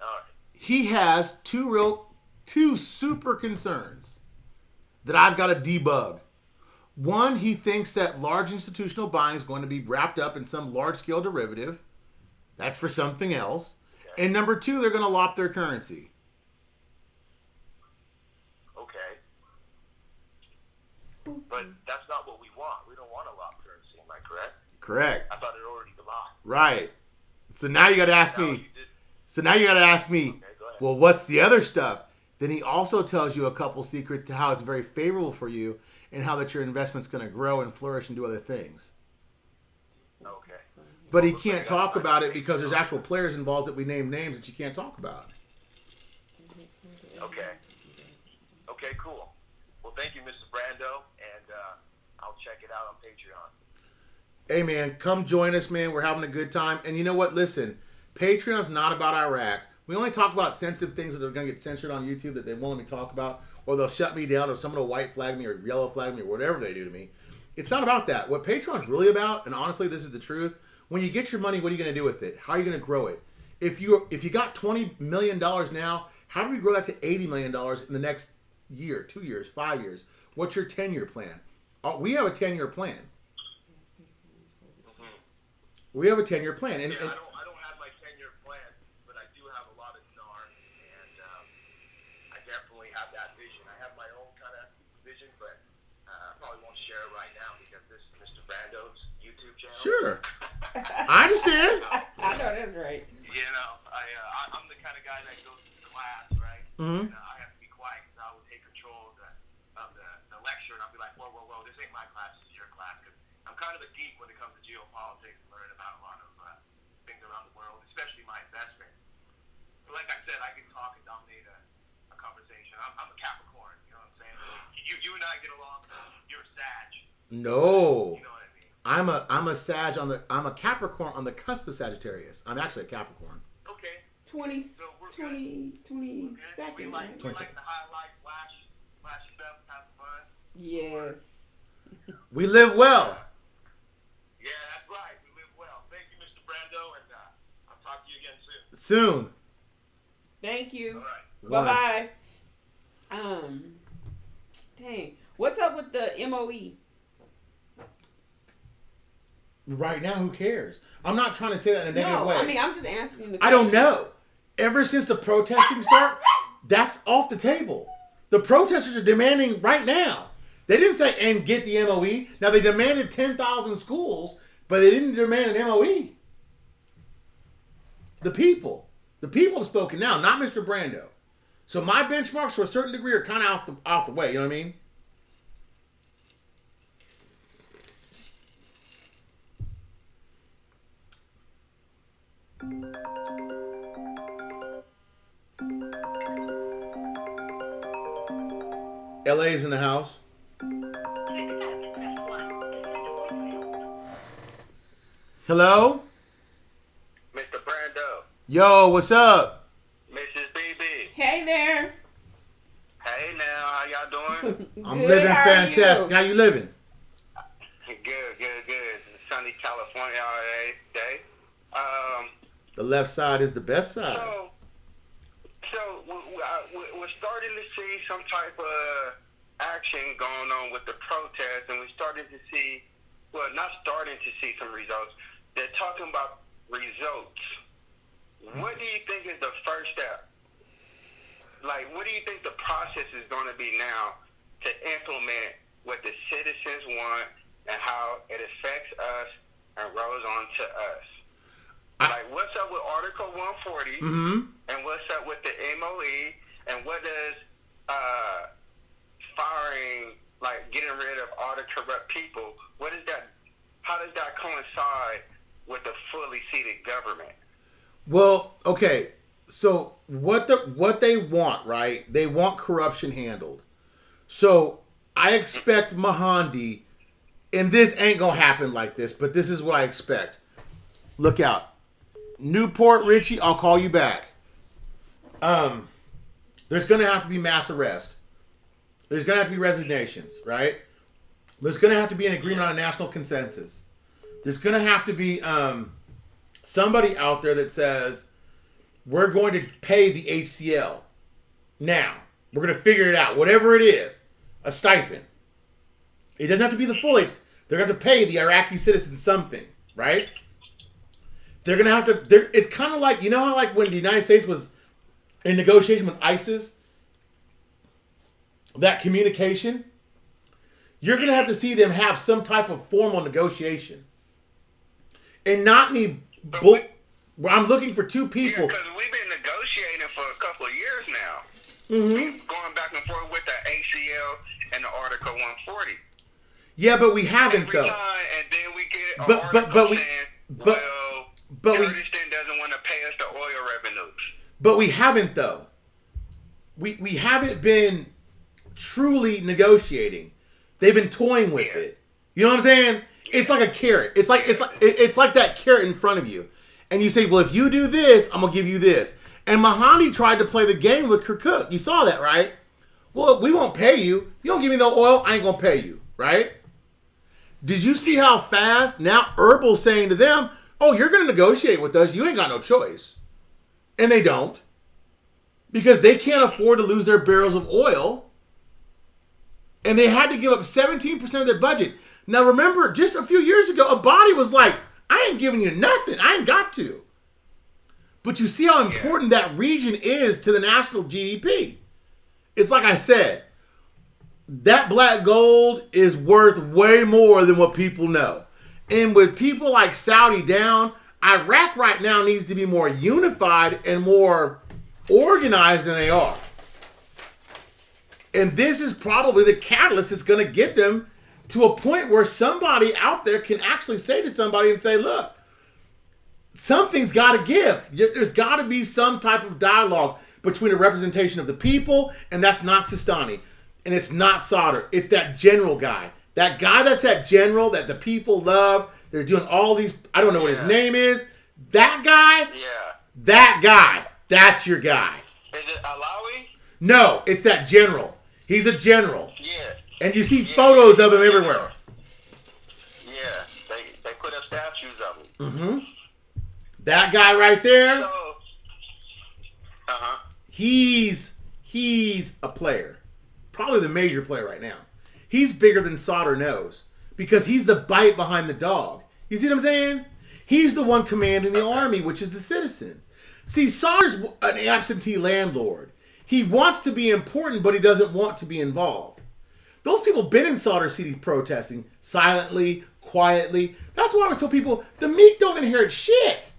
All right. He has two super concerns that I've got to debug. One, he thinks that large institutional buying is going to be wrapped up in some large-scale derivative. That's for something else. Okay. And number two, they're going to lop their currency. Okay. But that's not what we want. We don't want a locked currency. Am I correct? Correct. I thought it already locked. Right. So now you got to ask Now me. you did. Okay, go ahead. Well, what's the other stuff? Then he also tells you a couple secrets to how it's very favorable for you and how that your investment's going to grow and flourish and do other things. Okay. But he can't talk about it because there's actual players involved that we name names that you can't talk about. Okay. Okay, cool. Well, thank you, Mr. Brando, and I'll check it out on Patreon. Hey, man, come join us, man. We're having a good time. And you know what? Listen, Patreon's not about Iraq. We only talk about sensitive things that are going to get censored on YouTube that they won't let me talk about, or they'll shut me down, or someone will white flag me or yellow flag me or whatever they do to me. It's not about that. What Patreon's really about, and honestly, this is the truth, when you get your money, what are you going to do with it? How are you going to grow it? If you got $20 million now, how do we grow that to $80 million in the next year, 2 years, 5 years? What's your 10-year plan? We have a 10-year plan. We have a 10-year plan. And I don't have my 10-year plan, but I do have a lot of NAR, and I definitely have that vision. I have my own kind of vision, but I probably won't share it right now because this is Mr. Brando's YouTube channel. Sure. I understand. I know that's right. You know, I'm the kind of guy that goes to class, right? Mm-hmm. And I have to be quiet because I will take control of the lecture, and I'll be like, whoa, this ain't my class, this is your class. Because I'm kind of a geek when it comes to geopolitics and learning about a lot of things around the world, especially my investment. But like I said, I can talk and dominate a conversation. I'm a Capricorn, you know what I'm saying? You and I get along. You're a Sag. No. You know what I mean? I'm a Capricorn on the cusp of Sagittarius. I'm actually a Capricorn. Okay. 22nd, We right? like the highlight, flash stuff, have fun. Yes. We live well. Yeah, that's right. We live well. Thank you, Mr. Brando, and I'll talk to you again soon. Soon. Thank you. All right. Bye bye. Dang. What's up with the MOE? Right now, who cares? I'm not trying to say that in a negative way. I mean, I'm just answering the question. I don't know. Ever since the protesting started, that's off the table. The protesters are demanding right now. They didn't say, and get the MOE. Now, they demanded 10,000 schools, but they didn't demand an MOE. The people have spoken now, not Mr. Brando. So my benchmarks, to a certain degree, are kind of out the way. You know what I mean? LA's in the house. Hello? Mr. Brando, Yo, what's up? Mrs. BB, Hey there. How y'all doing? I'm Good, living how are fantastic. you? How you living? Good. Sunny California all day. The left side is the best side. We're starting to see some type of action going on with the protests, and we're starting to see, well, not starting to see some results. They're talking about results. What do you think is the first step? Like, what do you think the process is going to be now to implement what the citizens want and how it affects us and rolls on to us? Like, what's up with Article 140? And what's up with the MOE? And what does firing, like getting rid of all the corrupt people, what is that? How does that coincide with the fully seated government? Well, okay. So what they want, right? They want corruption handled. So I expect Mahandi, and this ain't gonna happen like this, but this is what I expect. Look out. Newport, Richie, I'll call you back. There's gonna have to be mass arrest. There's gonna have to be resignations, right? There's gonna have to be an agreement on a national consensus. There's gonna have to be somebody out there that says, we're going to pay the HCL. Now, we're going to figure it out. Whatever it is, a stipend. It doesn't have to be the full HCL. They're going to pay the Iraqi citizens something, right? They're going to have to... It's kind of like, you know how like when the United States was in negotiation with ISIS? That communication? You're going to have to see them have some type of formal negotiation. And not me... I'm looking for two people. Yeah, because we've been negotiating for a couple of years now. Going back and forth with the ACL and the Article 140. Yeah, but we haven't Every though. Time, and then we get an article saying, Kurdistan doesn't want to pay us the oil revenues. But we haven't though. We haven't been truly negotiating. They've been toying with it. You know what I'm saying? It's like a carrot. It's like that carrot in front of you. And you say, well, if you do this, I'm going to give you this. And Mahandi tried to play the game with Kirkuk. You saw that, right? Well, we won't pay you. You don't give me no oil, I ain't going to pay you, right? Did you see how fast now Erbil's saying to them, oh, you're going to negotiate with us. You ain't got no choice. And they don't. Because they can't afford to lose their barrels of oil. And they had to give up 17% of their budget. Now, remember, just a few years ago, Abadi was like, I ain't giving you nothing. I ain't got to. But you see how important that region is to the national GDP. It's like I said, that black gold is worth way more than what people know. And with people like Saudi down, Iraq right now needs to be more unified and more organized than they are. And this is probably the catalyst that's going to get them to a point where somebody out there can actually say to somebody and say, look, something's got to give. There's got to be some type of dialogue between a representation of the people, and that's not Sistani. And it's not Sadr. It's that general guy. That guy that's that general that the people love. They're doing all these, I don't know what his name is. That guy? Yeah. That guy. That's your guy. Is it Alawi? No, it's that general. He's a general. Yeah. And you see photos of him everywhere. Yeah, they put up statues of him. Mm-hmm. That guy right there, he's a player. Probably the major player right now. He's bigger than Sadr knows. Because he's the bite behind the dog. You see what I'm saying? He's the one commanding the army, which is the citizen. See, Sadr's an absentee landlord. He wants to be important, but he doesn't want to be involved. Those people been in Sadr City protesting silently, quietly. That's why I tell people, the meek don't inherit shit.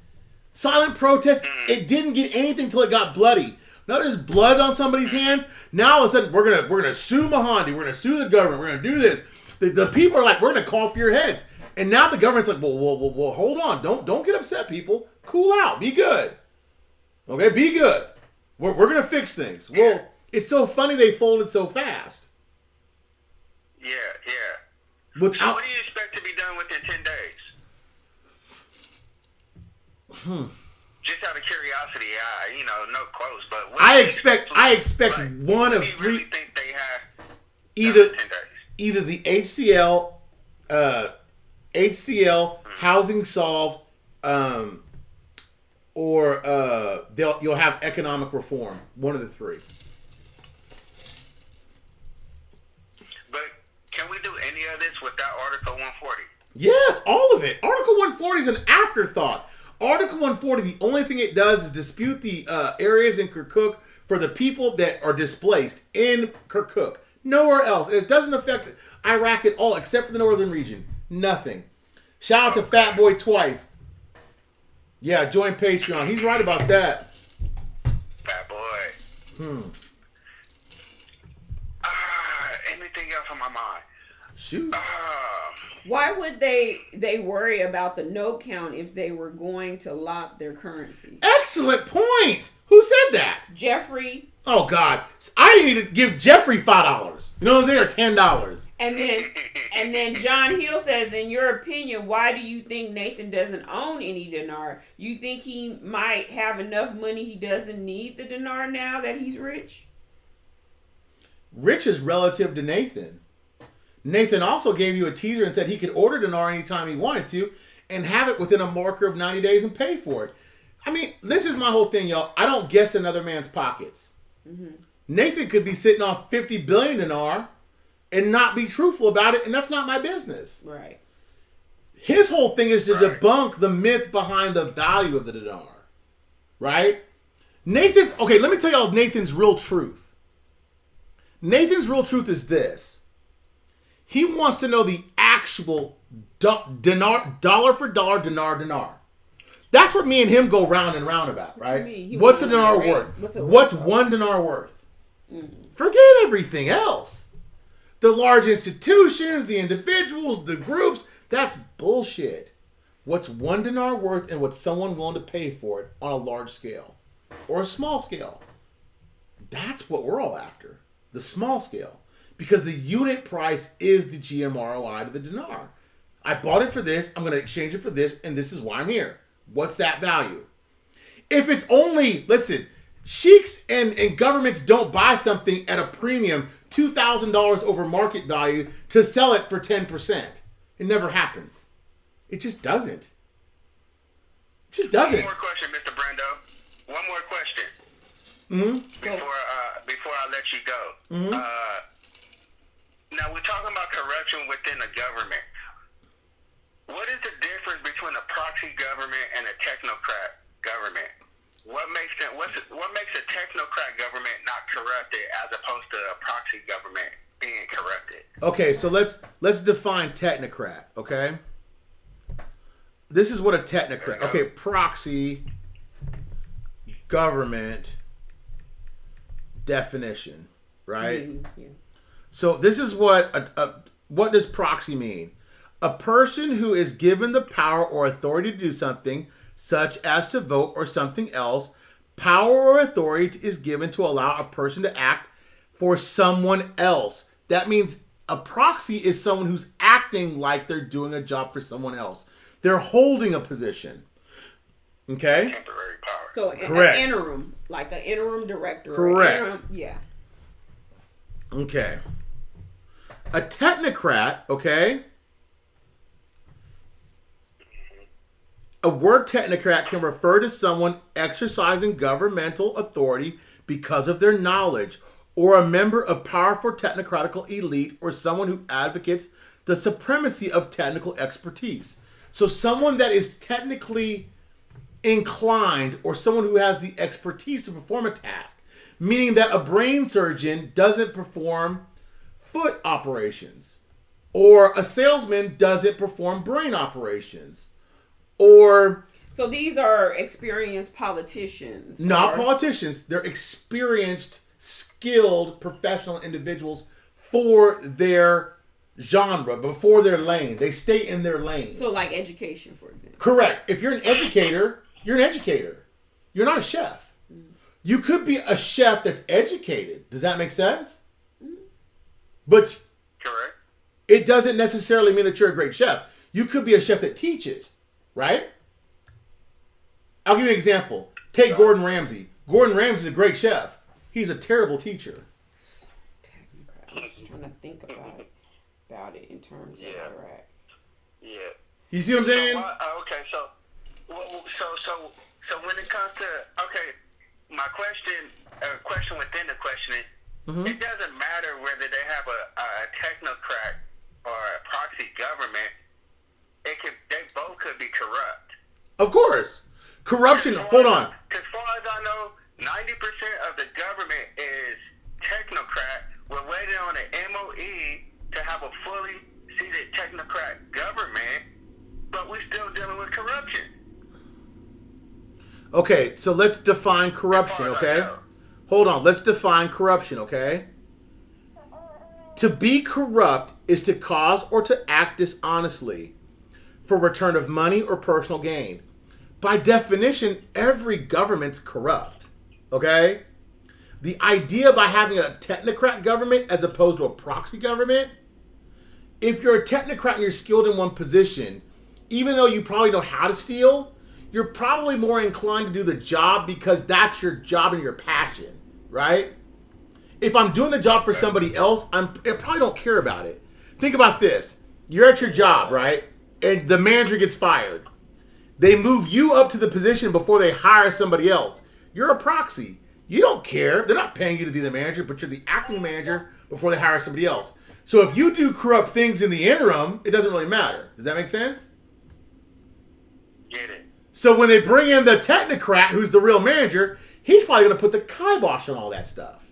Silent protest, it didn't get anything till it got bloody. Now there's blood on somebody's hands. Now all of a sudden we're gonna sue Mahandi, we're gonna sue the government, we're gonna do this. The people are like, we're gonna call for your heads. And now the government's like, well, hold on, don't get upset, people. Cool out, be good. Okay, be good. We're gonna fix things. Well, it's so funny they folded so fast. Yeah. Without, so what do you expect to be done within 10 days? Just out of curiosity, no quotes, but I expect one of what do you three. really think they have either 10 days. either the HCL housing solved, or you'll have economic reform. One of the three. But can we do any of this without Article 140? Yes, all of it. Article 140 is an afterthought. Article 140, the only thing it does is dispute the areas in Kirkuk for the people that are displaced in Kirkuk. Nowhere else. It doesn't affect Iraq at all, except for the northern region. Nothing. Shout out to Fat Boy Twice. Yeah, join Patreon. He's right about that. Fat boy. Anything else on my mind? Shoot. Why would they worry about the no count if they were going to lock their currency? Excellent point. Who said that? Jeffrey. Oh, God. I need to give Jeffrey $5. You know what I'm saying? Or $10. And then John Hill says, in your opinion, why do you think Nathan doesn't own any dinar? You think he might have enough money he doesn't need the dinar now that he's rich? Rich is relative to Nathan. Nathan also gave you a teaser and said he could order dinar anytime he wanted to and have it within a marker of 90 days and pay for it. I mean, this is my whole thing, y'all. I don't guess another man's pockets. Mm-hmm. Nathan could be sitting on 50 billion dinar and not be truthful about it, and that's not my business. Right. His whole thing is to debunk the myth behind the value of the dinar. Right? Okay, let me tell y'all Nathan's real truth. Nathan's real truth is this. He wants to know the actual dinar, dollar for dollar, dinar. That's what me and him go round and round about, right? What's a dinar worth? What's one dinar worth? Forget everything else. The large institutions, the individuals, the groups, that's bullshit. What's one dinar worth and what's someone willing to pay for it on a large scale or a small scale? That's what we're all after. The small scale. Because the unit price is the GMROI to the dinar. I bought it for this, I'm going to exchange it for this, and this is why I'm here. What's that value? If it's only, listen, sheiks and governments don't buy something at a premium, $2,000 over market value, to sell it for 10%. It never happens. It just doesn't. It just doesn't. One more question, Mr. Brando. One more question. Before I let you go. Now, we're talking about corruption within the government. What is the difference between a proxy government and a technocrat government? What makes a technocrat government not corrupted as opposed to a proxy government being corrupted? Okay, so let's define technocrat, okay? This is what a technocrat. Okay, proxy government definition, right? Yeah. So this is what does proxy mean? A person who is given the power or authority to do something, such as to vote or something else. Power or authority is given to allow a person to act for someone else. That means a proxy is someone who's acting like they're doing a job for someone else. They're holding a position. Okay? Temporary power. So correct. An interim, like an interim director. Correct. Yeah. Okay. A technocrat, okay? A word technocrat can refer to someone exercising governmental authority because of their knowledge, or a member of powerful technocratical elite, or someone who advocates the supremacy of technical expertise. So someone that is technically inclined, or someone who has the expertise to perform a task, meaning that a brain surgeon doesn't perform foot operations, or a salesman doesn't perform brain operations. Or so these are experienced politicians. Not politicians. They're experienced, skilled, professional individuals for their genre, before their lane. They stay in their lane. So like education, for example. Correct. If you're an educator, you're an educator. You're not a chef. You could be a chef that's educated. Does that make sense? But correct. It doesn't necessarily mean that you're a great chef. You could be a chef that teaches. Right? I'll give you an example. Take Gordon Ramsay. Gordon Ramsay is a great chef. He's a terrible teacher. when I think about it in terms of Iraq. Yeah. You see what I'm saying? Okay, so when it comes to my question within the question is, it doesn't matter whether they have a technocrat or a proxy government. They both could be corrupt. Of course, corruption. Hold on. As far as I know, 90% of the government is technocrat. We're waiting on the MOE to have a fully seated technocrat government, but we're still dealing with corruption. Okay, so let's define corruption, okay? Hold on, let's define corruption, okay? To be corrupt is to cause or to act dishonestly for return of money or personal gain. By definition, every government's corrupt, okay? The idea by having a technocrat government as opposed to a proxy government, if you're a technocrat and you're skilled in one position, even though you probably know how to steal, you're probably more inclined to do the job because that's your job and your passion, right? If I'm doing the job for somebody else, I probably don't care about it. Think about this. You're at your job, right? And the manager gets fired. They move you up to the position before they hire somebody else. You're a proxy. You don't care. They're not paying you to be the manager, but you're the acting manager before they hire somebody else. So if you do corrupt things in the interim, it doesn't really matter. Does that make sense? Get it. So when they bring in the technocrat, who's the real manager, he's probably going to put the kibosh on all that stuff.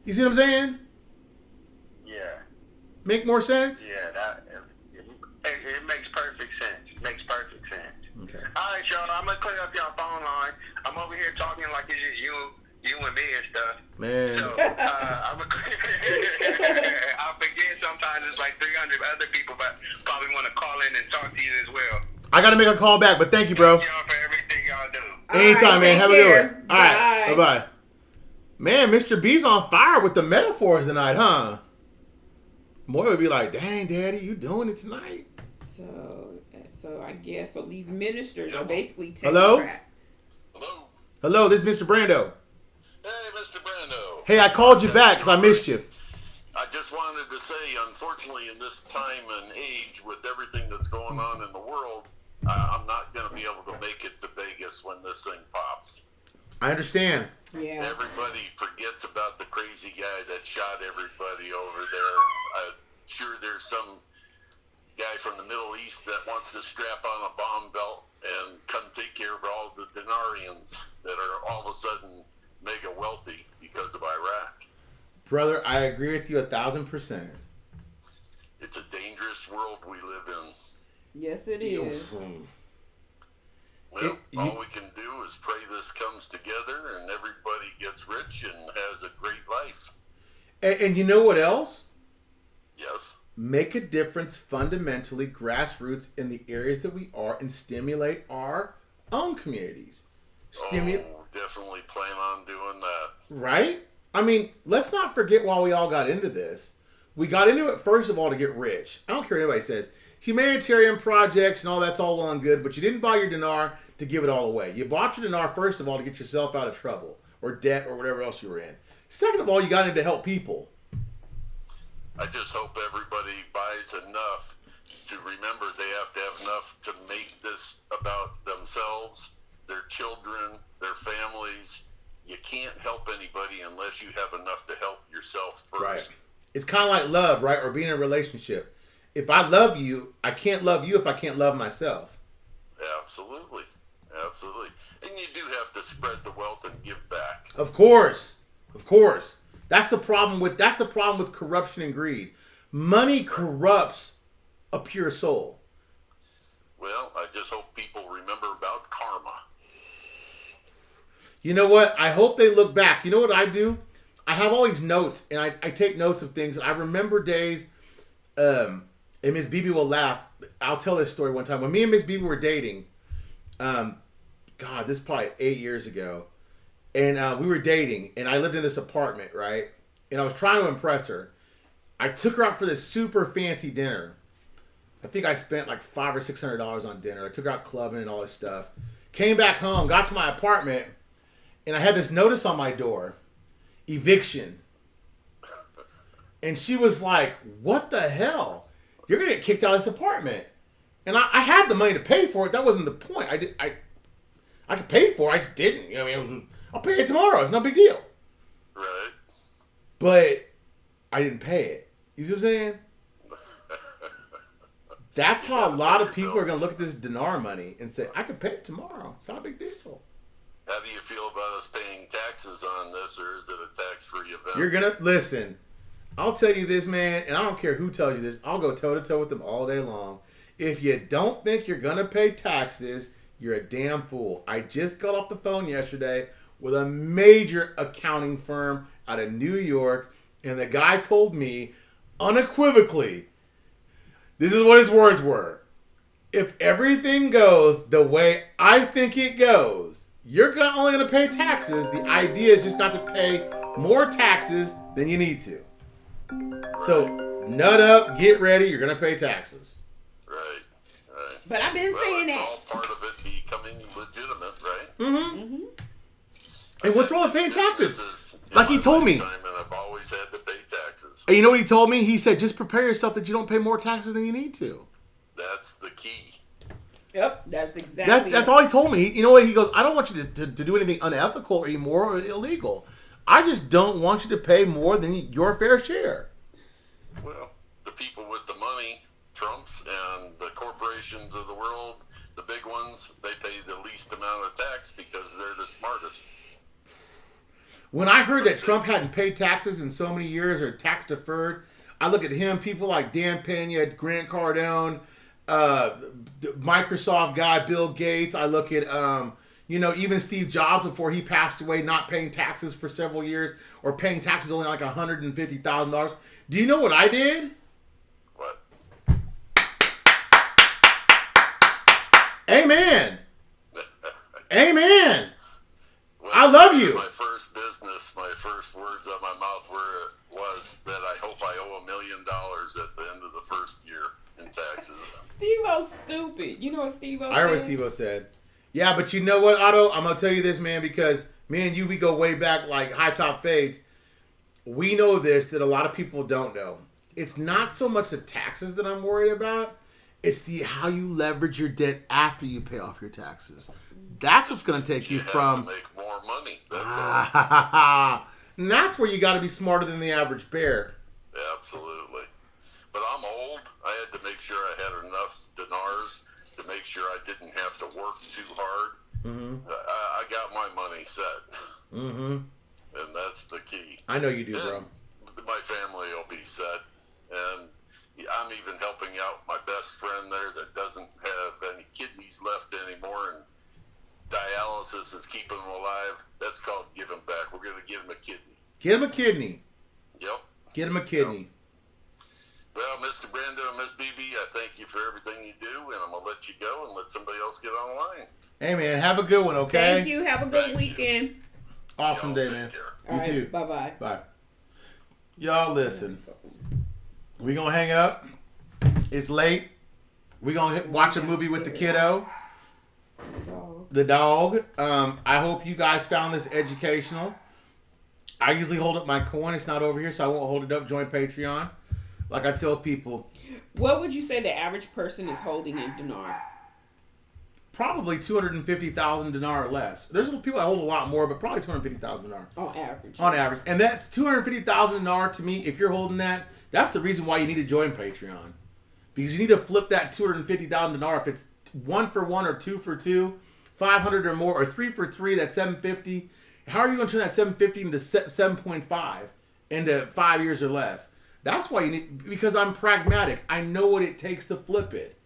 You see what I'm saying? Yeah. Make more sense? Yeah, it makes perfect sense. Makes perfect sense. Okay. All right, y'all. I'm gonna clear up y'all phone line. I'm over here talking like it's just you and me and stuff. Man. So I'm gonna. I forget sometimes it's like 300 other people, but probably want to call in and talk to you as well. I got to make a call back, but thank you, bro. Thank y'all for everything y'all do. Anytime, man. Have a good one. All right. Bye. Bye-bye. Man, Mr. B's on fire with the metaphors tonight, huh? Moy would be like, dang, Daddy, you doing it tonight? So I guess these ministers are basically technocrats. Hello? Hello. Hello, this is Mr. Brando. Hey, Mr. Brando. Hey, I called you back because I missed you. I just wanted to say, unfortunately, in this time and age, with everything that's going on in the world, I'm not going to be able to make it to Vegas when this thing pops. I understand. Yeah. Everybody forgets about the crazy guy that shot everybody over there. I'm sure there's some guy from the Middle East that wants to strap on a bomb belt and come take care of all the Dinarians that are all of a sudden mega wealthy because of Iraq. Brother, I agree with you 1,000%. It's a dangerous world we live in. Yes, it is. Well, all we can do is pray this comes together and everybody gets rich and has a great life. And you know what else? Yes. Make a difference fundamentally, grassroots, in the areas that we are and stimulate our own communities. Definitely plan on doing that. Right? I mean, let's not forget why we all got into this. We got into it, first of all, to get rich. I don't care what anybody says. Humanitarian projects and all that's all well and good, but you didn't buy your dinar to give it all away. You bought your dinar, first of all, to get yourself out of trouble or debt or whatever else you were in. Second of all, you got in to help people. I just hope everybody buys enough to remember they have to have enough to make this about themselves, their children, their families. You can't help anybody unless you have enough to help yourself first. Right. It's kind of like love, right? Or being in a relationship. If I love you, I can't love you if I can't love myself. Absolutely. Absolutely. And you do have to spread the wealth and give back. Of course. Of course. That's the problem with corruption and greed. Money corrupts a pure soul. Well, I just hope people remember about karma. You know what? I hope they look back. You know what I do? I have all these notes, and I take notes of things. And I remember days, and Miss Bibi will laugh. I'll tell this story one time. When me and Miss Bibi were dating, this is probably 8 years ago, and we were dating, and I lived in this apartment, right? And I was trying to impress her. I took her out for this super fancy dinner. I think I spent like $500 or $600 on dinner. I took her out clubbing and all this stuff. Came back home, got to my apartment, and I had this notice on my door. Eviction. And she was like, what the hell? You're going to get kicked out of this apartment. And I had the money to pay for it. That wasn't the point. I could pay for it. I just didn't. You know what I mean? I'll pay it tomorrow. It's no big deal. Right. But I didn't pay it. You see what I'm saying? That's how a lot of people are going to look at this dinar money and say, I could pay it tomorrow. It's not a big deal. How do you feel about us paying taxes on this, or is it a tax-free event? You're going to, listen, I'll tell you this, man, and I don't care who tells you this. I'll go toe-to-toe with them all day long. If you don't think you're going to pay taxes, you're a damn fool. I just got off the phone yesterday with a major accounting firm out of New York, and the guy told me unequivocally, this is what his words were. If everything goes the way I think it goes, you're only going to pay taxes. The idea is just not to pay more taxes than you need to. So, nut up, get ready, you're going to pay taxes. Right. But I've been saying it's that. all part of it becoming legitimate, right? Mm-hmm. And what's wrong with paying taxes? This is Like he told me. And I've always had to pay taxes. And you know what he told me? He said, just prepare yourself that you don't pay more taxes than you need to. That's the key. Yep, that's exactly That's all he told me. You know what? He goes, I don't want you to do anything unethical or immoral or illegal. I just don't want you to pay more than your fair share. Well, the people with the money, Trumps and the corporations of the world, the big ones, they pay the least amount of tax because they're the smartest. When I heard that Trump hadn't paid taxes in so many years or tax deferred, I look at him, people like Dan Pena, Grant Cardone, Microsoft guy, Bill Gates. I look at, even Steve Jobs before he passed away, not paying taxes for several years or paying taxes only like $150,000. Do you know what I did? What? Amen. Amen. Well, I love you. My first business, my first words out of my mouth was that I hope I owe $1 million at the end of the first year in taxes. Steve-O's stupid. You know what Steve-O said? I heard what Steve-O said. Yeah, but you know what, Otto? I'm going to tell you this, man, because me and you, we go way back like high top fades. We know this that a lot of people don't know. It's not so much the taxes that I'm worried about. It's how you leverage your debt after you pay off your taxes. That's what's going to take you from... to make more money. That's and that's where you got to be smarter than the average bear. Absolutely. But I'm old. I had to make sure I had enough dinars to make sure I didn't have to work too hard. Mm-hmm. I got my money set. Mm-hmm. And that's the key. I know you do, and bro. My family will be set. And I'm even helping out my best friend there that doesn't have any kidneys left anymore, and dialysis is keeping him alive. That's called giving back. We're going to give him a kidney. Get him a kidney. Yep. Get him a kidney. Yep. Well, Mr. Brando and Miss BB, I thank you for everything you do, and I'm going to let you go and let somebody else get online. Hey, man, have a good one, okay? Thank you. Have a good weekend. Awesome day, man. Care. You too. Bye-bye. Bye. Y'all listen. We gonna hang up. It's late. We gonna watch a movie with the kiddo. The dog. I hope you guys found this educational. I usually hold up my coin. It's not over here, so I won't hold it up. Join Patreon. Like I tell people. What would you say the average person is holding in dinar? Probably 250,000 dinar or less. There's people that hold a lot more, but probably 250,000 dinar. On average. On average. And that's 250,000 dinar to me. If you're holding that, that's the reason why you need to join Patreon. Because you need to flip that 250,000 dinar. If it's 1 for 1 or 2 for 2, 500 or more, or 3 for 3, that's 750. How are you going to turn that 750 into 7.5 into 5 years or less? That's why you need, because I'm pragmatic. I know what it takes to flip it.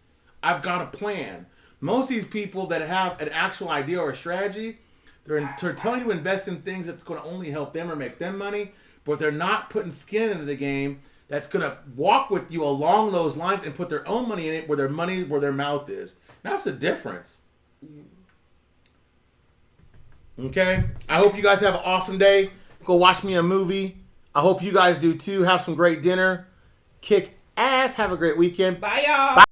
I've got a plan. Most of these people that have an actual idea or a strategy, they're telling you to invest in things that's going to only help them or make them money, but they're not putting skin into the game that's going to walk with you along those lines and put their own money in it where their mouth is. That's the difference. Okay? I hope you guys have an awesome day. Go watch me a movie. I hope you guys do too. Have some great dinner. Kick ass. Have a great weekend. Bye, y'all. Bye.